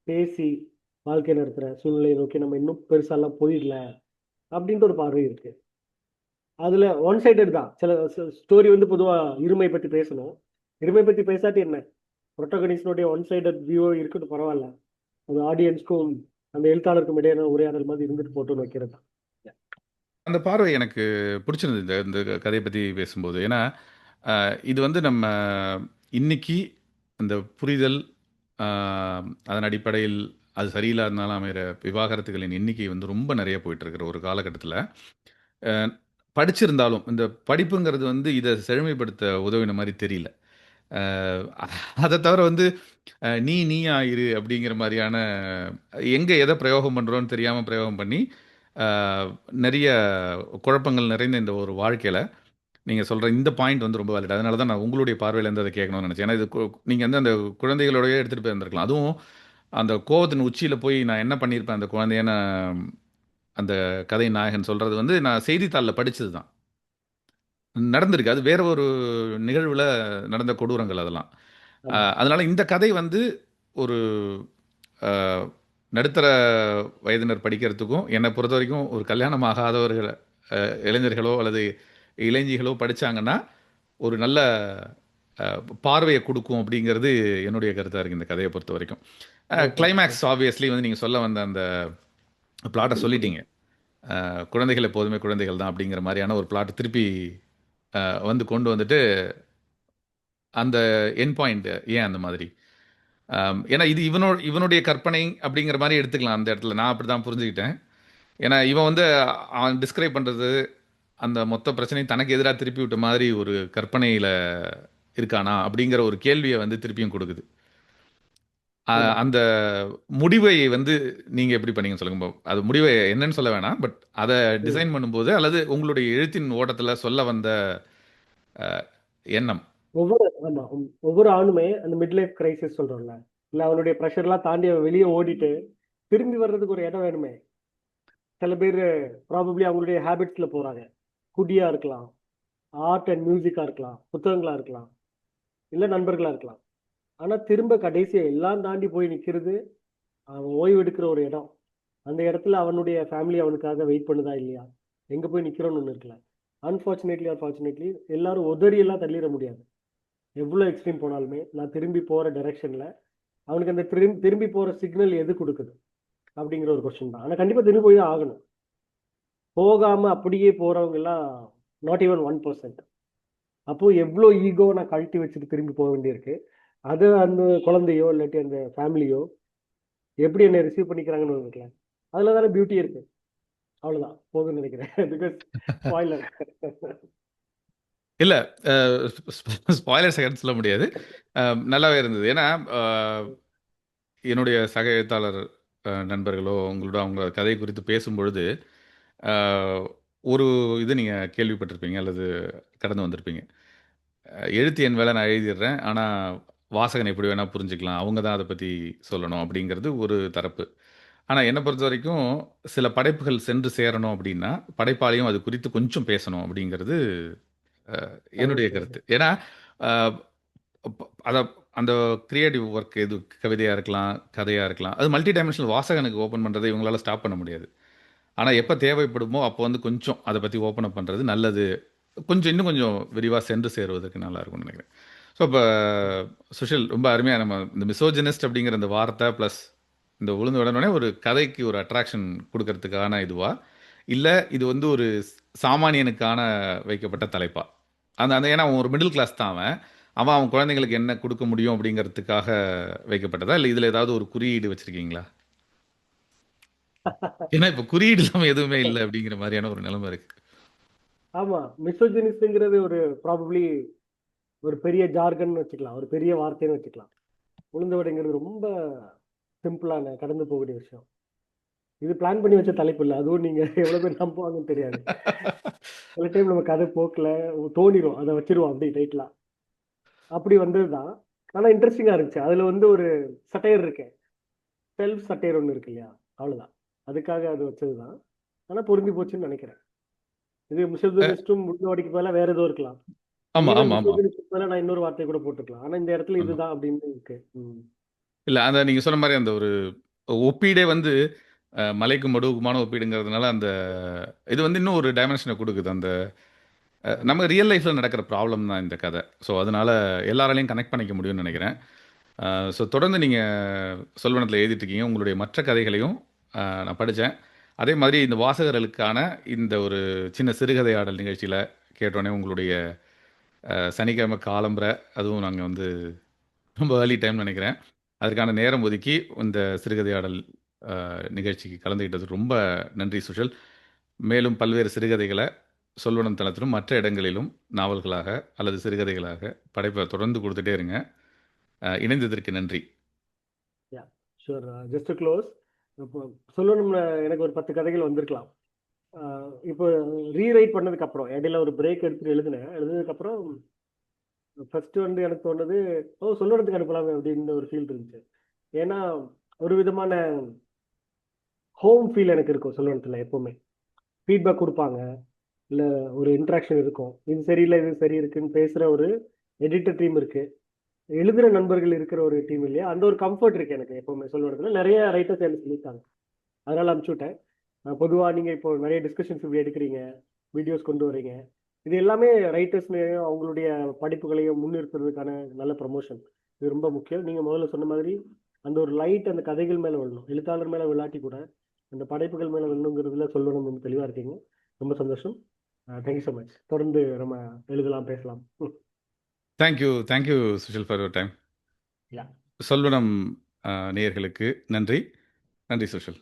பேசி வாழ்க்கை நடத்துற சூழ்நிலையை நோக்கி நம்ம இன்னும் பெருசாலாம் போயிடல அப்படின்ற ஒரு பார்வை இருக்கு. அதுல ஒன் சைடட் தான். சில ஸ்டோரி வந்து பொதுவா இருமை பத்தி பேசணும். இருமை பத்தி பேசாட்டி என்ன, புரோட்டகனிஸ்டனுடைய ஒன் சைடட் வியூ இருக்கட்டும், பரவாயில்ல. அது ஆடியன்ஸ்க்கும் அந்த எழுத்தாளருக்கும் இடையான உரையாடல் மாதிரி இருந்துட்டு போட்டோன்னு வைக்கிறது தான். அந்த பார்வை எனக்கு பிடிச்சிருந்தது இந்த இந்த கதையை பற்றி பேசும்போது. ஏன்னா இது வந்து நம்ம இன்னைக்கு இந்த புரிதல், அதன் அடிப்படையில் அது சரியில்லாதனால அமைகிற விவாகரத்துகளின் எண்ணிக்கை வந்து ரொம்ப நிறைய போயிட்டு இருக்கிற ஒரு காலகட்டத்தில் படிச்சிருந்தாலும் இந்த படிப்புங்கிறது வந்து இதை செழுமைப்படுத்த உதவின மாதிரி தெரியல. அஹ் அதை தவிர வந்து நீ நீயா அப்படிங்கிற மாதிரியான எங்கே எதை பிரயோகம் பண்ணுறோன்னு தெரியாமல் பிரயோகம் பண்ணி அஹ், நிறைய குழப்பங்கள் நிறைந்த இந்த ஒரு வாழ்க்கையில் நீங்கள் சொல்கிற இந்த பாயிண்ட் வந்து ரொம்ப வேலிட். அதனால தான் நான் உங்களுடைய பார்வையிலேருந்து அதை கேட்கணும்னு நினச்சேன். ஏன்னா இது நீங்கள் வந்து அந்த குழந்தைகளோடய எடுத்துகிட்டு போயிருந்திருக்கலாம். அதுவும் அந்த கோவத்தின் உச்சியில் போய் நான் என்ன பண்ணியிருப்பேன் அந்த குழந்தைய, அந்த கதை நாயகன் சொல்கிறது வந்து நான் செய்தித்தாளில் படித்தது தான் நடந்திருக்கு. அது வேற ஒரு நிகழ்வில் நடந்த கொடூரங்கள் அதெல்லாம். ஆமா. அதனால இந்த கதை வந்து ஒரு அஹ், நடுத்தர வயதினர் படிக்கிறதுக்கும் என்னை பொறுத்த வரைக்கும் ஒரு கல்யாணம் ஆகாதவர்கள் இளைஞர்களோ அல்லது இளைஞிகளோ படிச்சாங்கன்னா ஒரு நல்ல பார்வையை கொடுக்கும் அப்படிங்கிறது என்னுடைய கருத்தாக இருக்குது இந்த கதையை பொறுத்த வரைக்கும். ஓகே. கிளைமேக்ஸ் ஆப்வியஸ்லி வந்து நீங்கள் சொல்ல வந்த அந்த பிளாட்டை சொல்லிட்டீங்க. குழந்தைகள் எப்போதுமே குழந்தைகள் தான் அப்படிங்கிற மாதிரியான ஒரு பிளாட் திருப்பி வந்து கொண்டு வந்துட்டு அந்த என் பாயிண்ட் ஏன் அந்த மாதிரி. ஏன்னா இது இவனுடைய கற்பனை அப்படிங்கிற மாதிரி எடுத்துக்கலாம் அந்த இடத்துல. நான் அப்படி தான் புரிஞ்சுக்கிட்டேன். ஏன்னா இவன் வந்து அவன் டிஸ்கிரைப் பண்ணுறது அந்த மொத்த பிரச்சனையும் தனக்கு எதிராக திருப்பி விட்ட மாதிரி ஒரு கற்பனையில் இருக்கானா அப்படிங்கிற ஒரு கேள்வியை வந்து திருப்பியும் கொடுக்குது. ஆமா. அந்த முடிவை வந்து நீங்கள் எப்படி பண்ணீங்கன்னு சொல்லுங்க. அது முடிவை என்னன்னு சொல்ல வேணாம், பட் அதை ம். டிசைன் பண்ணும்போது அல்லது உங்களுடைய எழுத்தின் ஓட்டத்தில் சொல்ல வந்த எண்ணம். ஆமா. ஒவ்வொரு ஆணுமே அந்த மிட் லைஃப் கிரைசிஸ் சொல்றோம்ல, இல்ல அவனுடைய ப்ரெஷர்லாம் தாண்டி அவன் வெளியே ஓடிட்டு திரும்பி வர்றதுக்கு ஒரு இடம் வேணுமே. சில பேர் ப்ராபப்ளி அவங்களுடைய ஹேபிட்ஸ்ல போறாங்க. குடியா இருக்கலாம், ஆர்ட் அண்ட் மியூசிக்கா இருக்கலாம், புத்தகங்களா இருக்கலாம், இல்ல நண்பர்களா இருக்கலாம். ஆனா திரும்ப கடைசியா எல்லாம் தாண்டி போய் நிக்கிறது அவன் ஓய்வு எடுக்கிற ஒரு இடம். அந்த இடத்துல அவனுடைய ஃபேமிலி அவனுக்காக வெயிட் பண்ணுதா இல்லையா, எங்க போய் நிக்கிறோம்னு ஒண்ணு இருக்குல்ல. அன்பார்ச்சுனேட்லி ஆர் ஃபார்ச்சுனேட்லி எல்லாரும் உதறி எல்லாம் தள்ளிட முடியாது. எவ்வளவு எக்ஸ்ட்ரீம் போனாலுமே நான் திரும்பி போற டைரக்ஷன்ல அவனுக்கு அந்த திரும்பி போற சிக்னல் எது கொடுக்குது அப்படிங்கிற ஒரு கொஸ்டின் தான். ஆனா கண்டிப்பா திரும்பி போய் தான் ஆகணும். போகாம அப்படியே போறவங்க எல்லாம் நாட் ஈவன் 1%. அப்போ எவ்வளோ ஈகோ நான் கழட்டி வச்சுட்டு திரும்பி போக வேண்டியிருக்கு. அது அந்த குழந்தையோ இல்லாட்டி அந்த ஃபேமிலியோ எப்படி என்னை ரிசீவ் பண்ணிக்கிறாங்கன்னு இருக்குல்ல, அதுல தானே பியூட்டி இருக்கு. அவ்வளவுதான் போதும்னு நினைக்கிறேன். Because spoiler. இல்லை, ஸ்பாய்லர் செகண்ட் சொல்ல முடியாது. நல்லாவே இருந்தது. ஏன்னா என்னுடைய சக எழுத்தாளர் நண்பர்களோ உங்களோட அவங்க கதை குறித்து பேசும்பொழுது அஹ், ஒரு இது நீங்கள் கேள்விப்பட்டிருப்பீங்க அல்லது கடந்து வந்திருப்பீங்க. எழுத்து என் வேலை நான் எழுதிடுறேன், ஆனால் வாசகன் எப்படி வேணால் புரிஞ்சுக்கலாம், அவங்க தான் அதை பற்றி சொல்லணும் அப்படிங்கிறது ஒரு தரப்பு. ஆனால் என்னை பொறுத்த வரைக்கும் சில படைப்புகள் சென்று சேரணும் அப்படின்னா படைப்பாளையும் அது குறித்து கொஞ்சம் பேசணும் அப்படிங்கிறது என்னுடைய ஓகே. கருத்து. ஏன்னா அஹ், அத அந்த கிரியேட்டிவ் ஒர்க் எது கவிதையாக இருக்கலாம், கதையாக இருக்கலாம், அது மல்டி டைமென்ஷனல் வாசகனுக்கு ஓப்பன் பண்ணுறதை இவங்களால ஸ்டாப் பண்ண முடியாது. ஆனால் எப்போ தேவைப்படுமோ அப்போ வந்து கொஞ்சம் அதை பற்றி ஓப்பன் அப் பண்ணுறது நல்லது. கொஞ்சம் இன்னும் கொஞ்சம் விரிவாக சென்று சேருவதற்கு நல்லா இருக்கும்னு நினைக்கிறேன். ஸோ இப்போ சுஷில் ரொம்ப அருமையாக நம்ம இந்த மிசோஜினிஸ்ட் அப்படிங்கிற இந்த வார்த்தை ப்ளஸ் இந்த உளுந்து உடனே ஒரு கதைக்கு ஒரு அட்ராக்ஷன் கொடுக்கறதுக்கான இதுவா, இல்லை இது வந்து ஒரு சாமானியனுக்கான வைக்கப்பட்ட தலைப்பா? அந்த அந்த ஏன்னா அவன் ஒரு மிடில் கிளாஸ் தான் அவன். அவன் அவன் குழந்தைங்களுக்கு என்ன கொடுக்க முடியும் அப்படிங்கிறதுக்காக வைக்கப்பட்டதா, இல்லை இதில் ஏதாவது ஒரு குறியீடு வச்சிருக்கீங்களா? ஏன்னா இப்போ குறியீடு இல்லாமல் எதுவுமே இல்லை அப்படிங்கிற மாதிரியான ஒரு நிலைமை இருக்கு. ஆமா. மிசோஜினிஸ்ட்ங்கிறது ஒரு ப்ராபப்ளி ஒரு பெரிய ஜார்கன் வச்சுக்கலாம், ஒரு பெரிய வார்த்தைன்னு வச்சுக்கலாம். உளுந்து வடைங்கிறது ரொம்ப சிம்பிளான கடந்து போகக்கூடிய விஷயம். இது பிளான் பண்ணி வச்ச தலைப்பு இல்ல. அதுவும் நீங்க எவ்வளவு பேர் நம்புவாங்கன்னு தெரியாது. சில டைம் நம்ம கதை போக்குல தோணிரும், அதை வச்சிருவோம் அப்படி டைட்டிலா. அப்படி வந்ததுதான். ஆனா இன்ட்ரெஸ்டிங்கா இருந்துச்சு. அதுல வந்து ஒரு சட்டையர் இருக்கு, செல்ஃப் சட்டையர் ஒண்ணு இருக்கு இல்லையா, அவ்வளவுதான். அதுக்காக அது வச்சதுதான். ஆனா பொருந்தி போச்சுன்னு நினைக்கிறேன். இது மிசோஜினிஸ்டும் முன்னோடிக்கு பதிலா வேற ஏதோ இருக்கலாம். ஆமாம் ஈவன் ஆமாம் ஆமாம். மிசோஜினிஸ்டுக்கு பதிலா நான் இன்னொரு வார்த்தை கூட போட்டுக்கலாம். ஆனா இந்த இடத்துல ஆமாம். இதுதான் அப்படின்னு இருக்கு. இல்லை, அந்த நீங்கள் சொன்ன மாதிரி அந்த ஒரு ஒப்பீடே வந்து மலைக்கும் மடுவுக்குமான ஒப்பீடுங்கிறதுனால அந்த இது வந்து இன்னும் ஒரு டைமென்ஷனை கொடுக்குது. அந்த ஆமா. நம்ம ரியல் லைஃப்பில் நடக்கிற ப்ராப்ளம் தான் இந்த கதை. ஸோ அதனால எல்லாராலையும் கனெக்ட் பண்ணிக்க முடியும்னு நினைக்கிறேன். ஸோ தொடர்ந்து நீங்கள் சொல்வனத்தில் எழுதிட்டு இருக்கீங்க. உங்களுடைய மற்ற கதைகளையும் நான் படித்தேன். அதே மாதிரி இந்த வாசகர்களுக்கான இந்த ஒரு சின்ன சிறுகதையாடல் நிகழ்ச்சியில் கேட்டோன்னே உங்களுடைய சனிக்கிழமை காலம்புற, அதுவும் நாங்கள் வந்து ரொம்ப ஏர்லி டைம் நினைக்கிறேன், அதற்கான நேரம் ஒதுக்கி இந்த சிறுகதையாடல் நிகழ்ச்சிக்கு கலந்துக்கிட்டது ரொம்ப நன்றி சுஷல். மேலும் பல்வேறு சிறுகதைகளை சொல்வனம் தளத்திலும் மற்ற இடங்களிலும் நாவல்களாக அல்லது சிறுகதைகளாக படைப்பை தொடர்ந்து கொடுத்துட்டே இருங்க. இணைந்ததற்கு நன்றி. யா, ஷூர். ஜஸ்ட் டு க்ளோஸ், இப்போ சொல்லணும்னா எனக்கு ஒரு 10 கதைகள் வந்திருக்கலாம். இப்போ ரீரைட் பண்ணதுக்கு அப்புறம் இடையில ஒரு பிரேக் எடுத்துட்டு எழுதுனதுக்கு அப்புறம் ஃபர்ஸ்ட் வந்து எனக்கு தோணுது, ஓ சொல்லணுத்துக்கு அனுப்பலாமே அப்படின்னு ஒரு ஃபீல் இருந்துச்சு. ஏன்னா ஒரு விதமான ஹோம் ஃபீல் எனக்கு இருக்கும் சொல்லணுத்துல. எப்பவுமே ஃபீட்பேக் கொடுப்பாங்க, இல்ல ஒரு இன்ட்ராக்ஷன் இருக்கும். இது சரியில்லை, இது சரி இருக்குன்னு பேசுற ஒரு எடிட்டர் டீம் இருக்கு. எழுதுகிற நண்பர்கள் இருக்கிற ஒரு டீம் இல்லையா, அந்த ஒரு கம்ஃபர்ட் இருக்கு எனக்கு எப்பவுமே சொல்லுறதுல. நிறைய ரைட்டர்ஸ் எனக்கு சொல்லியிருக்காங்க, அதனால அனுப்பிச்சு விட்டேன். பொதுவாக நீங்கள் இப்போ நிறைய டிஸ்கஷன்ஸ் இப்படி எடுக்கிறீங்க, வீடியோஸ் கொண்டு வரீங்க, இது எல்லாமே ரைட்டர்ஸ்லையும் அவங்களுடைய படிப்புகளையும் முன்னிறுத்துறதுக்கான நல்ல ப்ரமோஷன். இது ரொம்ப முக்கியம். நீங்கள் முதல்ல சொன்ன மாதிரி அந்த ஒரு லைட் அந்த கதைகள் மேலே விழணும், எழுத்தாளர் மேலே விளையாட்டி கூட அந்த படைப்புகள் மேலே விழணுங்கிறதுல சொல்லணும். ரொம்ப தெளிவாக இருக்கீங்க, ரொம்ப சந்தோஷம். Thank you so much. தொடர்ந்து நம்ம எழுதலாம், பேசலாம். Thank you Sushil for your time. Yeah. Solvanam நேயர்களுக்கு நன்றி. நன்றி சுஷில்.